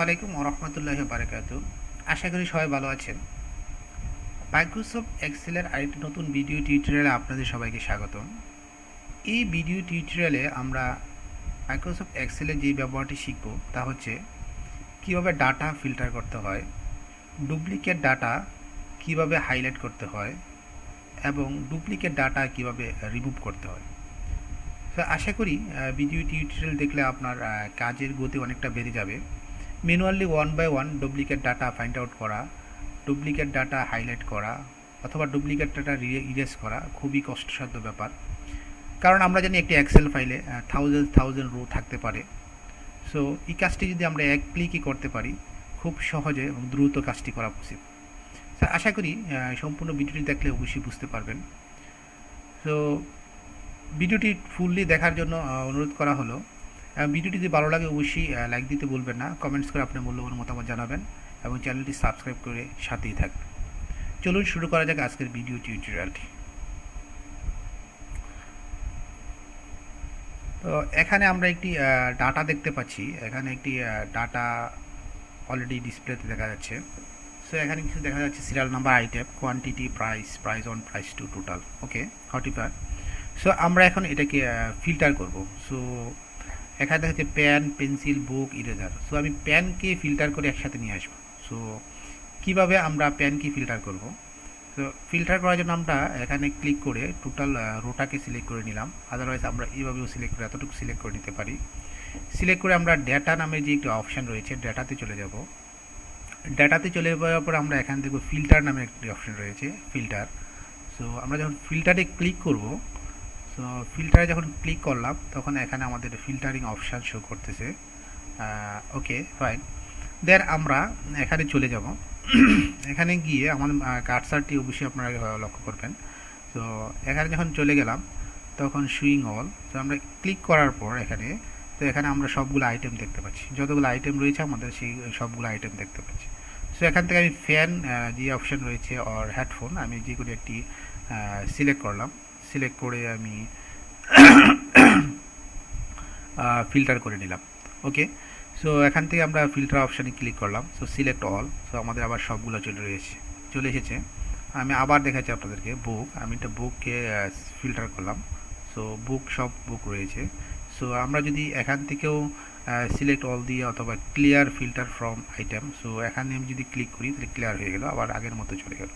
আসসালামাইকুম ওরহমতুল্লাহি বারাকাতু। আশা করি সবাই ভালো আছেন। মাইক্রোসফট এক্সেলের আরেকটি নতুন ভিডিও টিউটোরিয়ালে আপনাদের সবাইকে স্বাগতম। এই ভিডিও টিউটোরিয়ালে আমরা মাইক্রোসফট এক্সেলের যে ব্যবহারটি শিখব তা হচ্ছে কিভাবে ডাটা ফিল্টার করতে হয়, ডুপ্লিকেট ডাটা কিভাবে হাইলাইট করতে হয় এবং ডুপ্লিকেট ডাটা কিভাবে রিমুভ করতে হয়। তো আশা করি ভিডিও টিউটোরিয়াল দেখলে আপনার কাজের গতি অনেকটা বেড়ে যাবে। Manually one by one duplicate data find out করা, ডুপ্লিকেট ডাটা হাইলাইট করা অথবা ডুপ্লিকেট ডাটা ইরেজ করা খুবই কষ্টসাধ্য ব্যাপার। কারণ আমরা জানি একটি এক্সেল ফাইলে থাউজেন্ড রো থাকতে পারে। সো এই কাজটি যদি আমরা এক ক্লিকই করতে পারি, খুব সহজে এবং দ্রুত কাজটি করা উচিত। আশা করি সম্পূর্ণ ভিডিওটি দেখলে অবশ্যই বুঝতে পারবেন। সো ভিডিওটি ফুললি দেখার জন্য অনুরোধ করা হলো। ভিডিওটি যদি ভালো লাগে অবশ্যই লাইক দিতে ভুলবেন না, কমেন্টস করে আপনার মূল্যবান মতামত জানাবেন এবং চ্যানেলটি সাবস্ক্রাইব করে সাথেই থাকবেন। চলুন শুরু করা যাক আজকের ভিডিও টিউটোরিয়ালটি। তো এখানে আমরা একটি ডাটা দেখতে পাচ্ছি। এখানে একটি ডাটা অলরেডি ডিসপ্লেতে দেখা যাচ্ছে। সো এখানে কিছু দেখা যাচ্ছে serial number, item, quantity, price one, price two, total, okay, 45। So আমরা এখন এটাকে ফিল্টার করব। সো এখানে দেখা যাচ্ছে pen, pencil, book, eraser. So আমি পেনকে ফিল্টার করে একসাথে নিয়ে আসবো। সো কীভাবে আমরা পেনকে ফিল্টার করব? তো ফিল্টার করার জন্য আমরা এখানে ক্লিক করে টোটাল রোটাকে সিলেক্ট করে নিলাম। আদারওয়াইজ আমরা এইভাবেও সিলেক্ট করে এতটুকু সিলেক্ট করে নিতে পারি। সিলেক্ট করে আমরা ডেটা নামে যে একটি অপশান রয়েছে ডেটাতে চলে যাব। ডেটাতে চলে যাওয়ার পর আমরা এখান থেকে ফিল্টার নামে একটি অপশান রয়েছে, ফিল্টার। সো আমরা যখন ফিল্টারে ক্লিক করব, সো ফিল্টারে যখন ক্লিক করলাম তখন এখানে আমাদের ফিল্টারিং অপশান শো করতেছে। ওকে, ফাইন। দেন আমরা এখানে চলে যাব। এখানে গিয়ে আমার কার্সারটি অবশ্যই আপনারা লক্ষ্য করবেন। তো এখানে যখন চলে গেলাম তখন সুইং অল, তো আমরা ক্লিক করার পর এখানে আমরা সবগুলো আইটেম দেখতে পাচ্ছি। যতগুলো আইটেম রয়েছে আমাদের সেই সবগুলো আইটেম দেখতে পাচ্ছি। সো এখান থেকে আমি ফ্যান যে অপশান রয়েছে আর হেডফোন, আমি যে কোনো একটি সিলেক্ট করলাম। সিলেক্ট করে আমি ফিল্টার করে নিলাম। ওকে, সো এখান থেকে আমরা ফিল্টার অপশানে ক্লিক করলাম। So select all. সো আমাদের আবার সবগুলো চলে এসেছে। আমি আবার দেখাচ্ছি আপনাদেরকে বুক। আমি একটা বুককে ফিল্টার করলাম। সো সব বুক রয়েছে। সো আমরা যদি এখান থেকেও সিলেক্ট অল দিয়ে অথবা clear filter from item, so এখানে আমি যদি ক্লিক করি তাহলে ক্লিয়ার হয়ে গেল, আবার আগের মতো চলে গেল।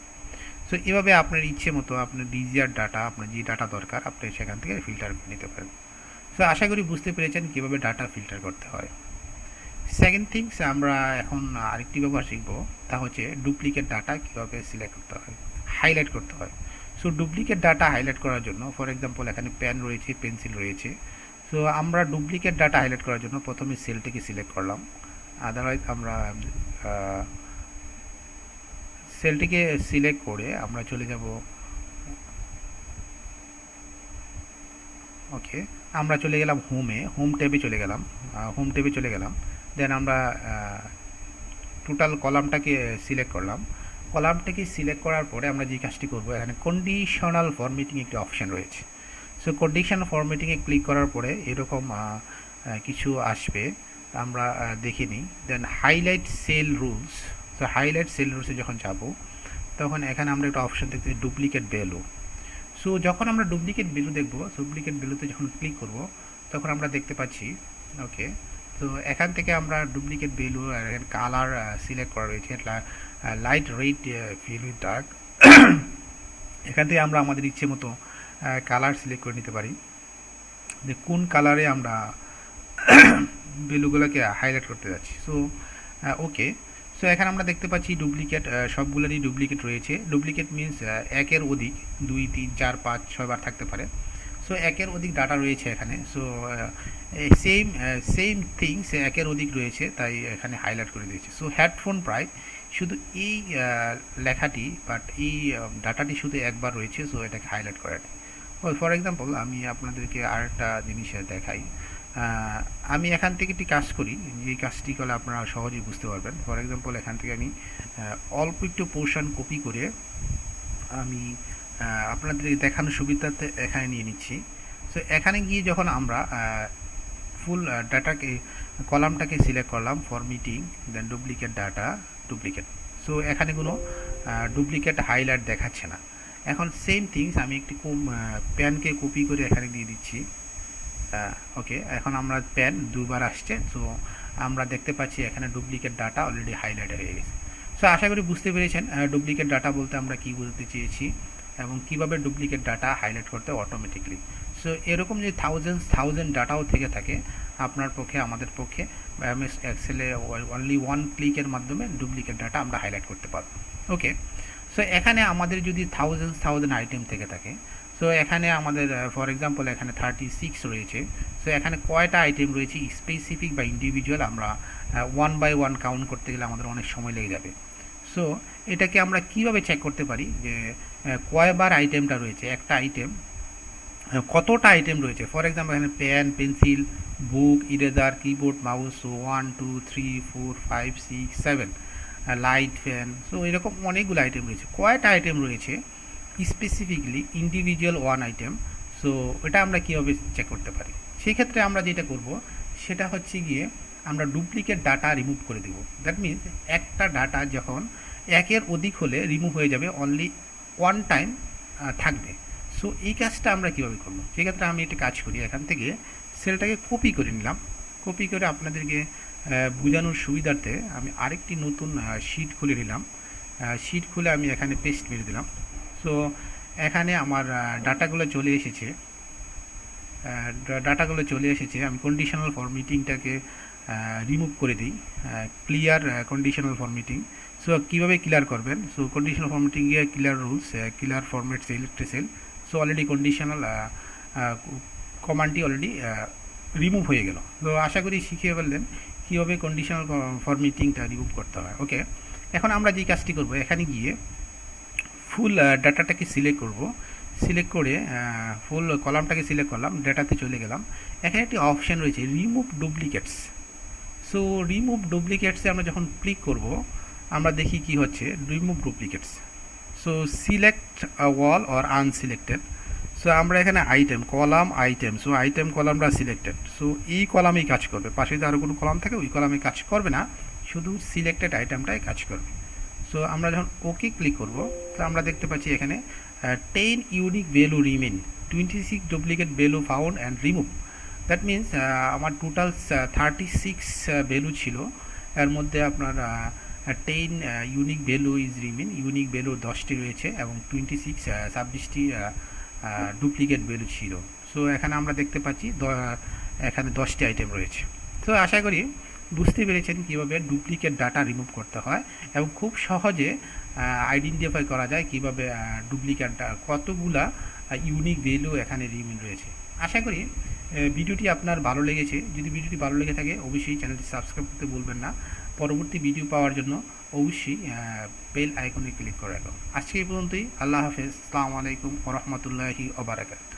সো এভাবে আপনার ইচ্ছে মতো আপনার ডিজিআর ডাটা, আপনার যে ডাটা দরকার আপনি সেখান থেকে ফিল্টার করে নিতে পারেন। সো আশা করি বুঝতে পেরেছেন কীভাবে ডাটা ফিল্টার করতে হয়। সেকেন্ড থিংস, আমরা এখন আরেকটি ব্যবহার শিখব, তা হচ্ছে ডুপ্লিকেট ডাটা কীভাবে সিলেক্ট করতে হয়, হাইলাইট করতে হয়। সো ডুপ্লিকেট ডাটা হাইলাইট করার জন্য, ফর এক্সাম্পল এখানে পেন রয়েছে, পেন্সিল রয়েছে। সো আমরা ডুপ্লিকেট ডাটা হাইলাইট করার জন্য প্রথমে সেলটিকে সিলেক্ট করলাম। আদারওয়াইজ আমরা সেলটিকে সিলেক্ট করে আমরা চলে যাব। ওকে, আমরা চলে গেলাম হোম ট্যাবে চলে গেলাম। দেন আমরা টোটাল কলামটাকে সিলেক্ট করলাম। কলামটাকে সিলেক্ট করার পরে আমরা যে কাজটি করব, এখানে কন্ডিশনাল ফরম্যাটিং একটি অপশান রয়েছে। সো কন্ডিশনাল ফরম্যাটিংয়ে ক্লিক করার পরে এরকম কিছু আসবে, আমরা দেখে নিই। Then highlight cell rules. So highlight cell রুলসে যখন যাব তখন এখানে আমরা একটা অপশান দেখতে ডুপ্লিকেট ভ্যালু। সো যখন আমরা ডুপ্লিকেট ভ্যালু দেখব, ডুপ্লিকেট ভ্যালুতে যখন ক্লিক করব তখন আমরা দেখতে পাচ্ছি। ওকে, তো এখান থেকে আমরা ডুপ্লিকেট ভ্যালু কালার সিলেক্ট করা রয়েছে, লাইট, রেড, ভ্যালু, ডার্ক। এখান থেকে আমরা আমাদের ইচ্ছে মতো কালার সিলেক্ট করে নিতে পারি যে কোন কালারে আমরা ভ্যালুগুলোকে হাইলাইট করতে যাচ্ছি। সো ওকে, সো এখানে আমরা দেখতে পাচ্ছি ডুপ্লিকেট, সবগুলোরই ডুপ্লিকেট রয়েছে। ডুপ্লিকেট মিনস একের অধিক, 2, 3, 4, 5, 6 বার থাকতে পারে। সো একের অধিক ডাটা রয়েছে এখানে। সো সেম থিংস একের অধিক রয়েছে, তাই এখানে হাইলাইট করে দিয়েছে। সো হেডফোন প্রায় শুধু এই লেখাটি, বাট এই ডাটাটি শুধু একবার রয়েছে, সো এটাকে হাইলাইট করে। ফর এক্সাম্পল আমি আপনাদেরকে আরেকটা জিনিস দেখাই। আমি এখান থেকে একটি কাজ করি, যে কাজটি করলে আপনারা সহজেই বুঝতে পারবেন। ফর এক্সাম্পল এখান থেকে আমি অল্প একটু পোর্শন কপি করে আমি আপনাদের দেখানোর সুবিধাতে এখানে নিয়ে নিচ্ছি। সো এখানে গিয়ে যখন আমরা ফুল ডাটাকে কলামটাকে সিলেক্ট করলাম ফরম্যাটিং, দেন ডুপ্লিকেট ডাটা, ডুপ্লিকেট। সো এখানে কোনো ডুপ্লিকেট হাইলাইট দেখাচ্ছে না। এখন সেম থিংস আমি একটি প্যানকে কপি করে এখানে দিয়ে দিচ্ছি। ওকে, এখন আমরা প্যান দুবার আসছে, সো আমরা দেখতে পাচ্ছি এখানে ডুপ্লিকেট ডাটা অলরেডি হাইলাইট হয়ে গেছে। সো আশা করি বুঝতে পেরেছেন ডুপ্লিকেট ডাটা বলতে আমরা কি বুঝতে চেয়েছি এবং কিভাবে ডুপ্লিকেট ডাটা হাইলাইট করতে অটোমেটিকলি। সো এরকম যদি থাউজেন্ড ডাটাও থেকে থাকে আপনার পক্ষে, আমাদের পক্ষে এমএস এক্সেলে অনলি ওয়ান ক্লিকের মাধ্যমে ডুপ্লিকেট ডাটা আমরা হাইলাইট করতে পারবো। ওকে, সো এখানে আমাদের যদি থাউজেন্ড আইটেম থেকে থাকে, সো এখানে আমাদের ফর এক্সাম্পল এখানে 36 রয়েছে। সো এখানে কয়টা আইটেম রয়েছে স্পেসিফিক বা ইন্ডিভিজুয়াল আমরা ওয়ান বাই ওয়ান কাউন্ট করতে গেলে আমাদের অনেক সময় লেগে যাবে। সো এটাকে আমরা কিভাবে চেক করতে পারি যে কয়বার আইটেমটা রয়েছে, একটা আইটেম কতটা আইটেম রয়েছে। ফর এক্সাম্পল এখানে pen, pencil, book, eraser, keyboard, mouse, 1 2 3 4 5 6 7, light, fan. So এরকম অনেকগুলো আইটেম রয়েছে। কয়টা আইটেম রয়েছে specifically individual one item, so এটা আমরা কীভাবে চেক করতে পারি? সেক্ষেত্রে আমরা যেটা করব সেটা হচ্ছে গিয়ে আমরা ডুপ্লিকেট ডাটা রিমুভ করে দেব। দ্যাট মিনস একটা ডাটা যখন একের অধিক হলে রিমুভ হয়ে যাবে, অনলি ওয়ান টাইম থাকবে। সো এই কাজটা আমরা কীভাবে করব? সেক্ষেত্রে আমি একটা কাজ করি, এখান থেকে সেলটাকে কপি করে নিলাম। কপি করে আপনাদেরকে বোঝানোর সুবিধার্থে আমি আরেকটি নতুন শিট খুলে নিলাম। শিট খুলে আমি এখানে পেস্ট মেরে দিলাম। সো এখানে আমার ডাটাগুলো চলে এসেছে। আমি কন্ডিশনাল ফরম্যাটিংটাকে রিমুভ করে দিই, ক্লিয়ার কন্ডিশনাল ফরম্যাটিং। সো কীভাবে ক্লিয়ার করবেন? সো কন্ডিশনাল ফরম্যাটিংয়ে clear rules, clear format select cell. So already conditional কমান্ডটি অলরেডি রিমুভ হয়ে গেল। তো আশা করি শিখিয়ে ফেললেন কীভাবে কন্ডিশনাল ফরম্যাটিংটা রিমুভ করতে হয়। ওকে, এখন আমরা যে কাজটি করব, এখানে গিয়ে ফুল ডাটাটাকে সিলেক্ট করব। সিলেক্ট করে ফুল কলামটাকে সিলেক্ট করলাম, ডাটাতে চলে গেলাম। এখানে একটি অপশান রয়েছে রিমুভ ডুপ্লিকেটস। সো রিমুভ ডুপ্লিকেটসে আমরা যখন ক্লিক করব আমরা দেখি কি হচ্ছে, remove duplicates. So select all or unselected. So আমরা এখানে item, column, item. So item কলামটা সিলেক্টেড। সো এই কলামেই কাজ করবে, পাশে যদি আরও কোনো কলাম থাকে ওই কলামে কাজ করবে না, শুধু সিলেক্টেড আইটেমটাই কাজ করবে। সো আমরা যখন ওকে ক্লিক করব তো আমরা দেখতে পাচ্ছি এখানে 10 unique value remain, 26 duplicate value found and remove. That means আমার টোটাল 36 ভ্যালু ছিল, এর মধ্যে আপনার 10 unique value is remain, unique value 10টি রয়েছে এবং 26টি ডুপ্লিকেট ভ্যালু ছিল। সো এখানে আমরা দেখতে পাচ্ছি এখানে 10টি আইটেম রয়েছে। তো আশা করি বুঝতে পেরেছেন কীভাবে ডুপ্লিকেট ডাটা রিমুভ করতে হয় এবং খুব সহজে আইডেন্টিফাই করা যায় কীভাবে ডুপ্লিকেট কতগুলা ইউনিক ভ্যালু এখানে রিমেন রয়েছে। আশা করি ভিডিওটি আপনার ভালো লেগেছে। যদি ভিডিওটি ভালো লেগে থাকে অবশ্যই চ্যানেলটি সাবস্ক্রাইব করতে ভুলবেন না। পরবর্তী ভিডিও পাওয়ার জন্য অবশ্যই বেল আইকনে ক্লিক করে রাখুন। আজকে এই পর্যন্তই। আল্লাহ হাফেজ। আসসালামু আলাইকুম ওয়া রাহমাতুল্লাহি ওয়া বারাকাতুহু।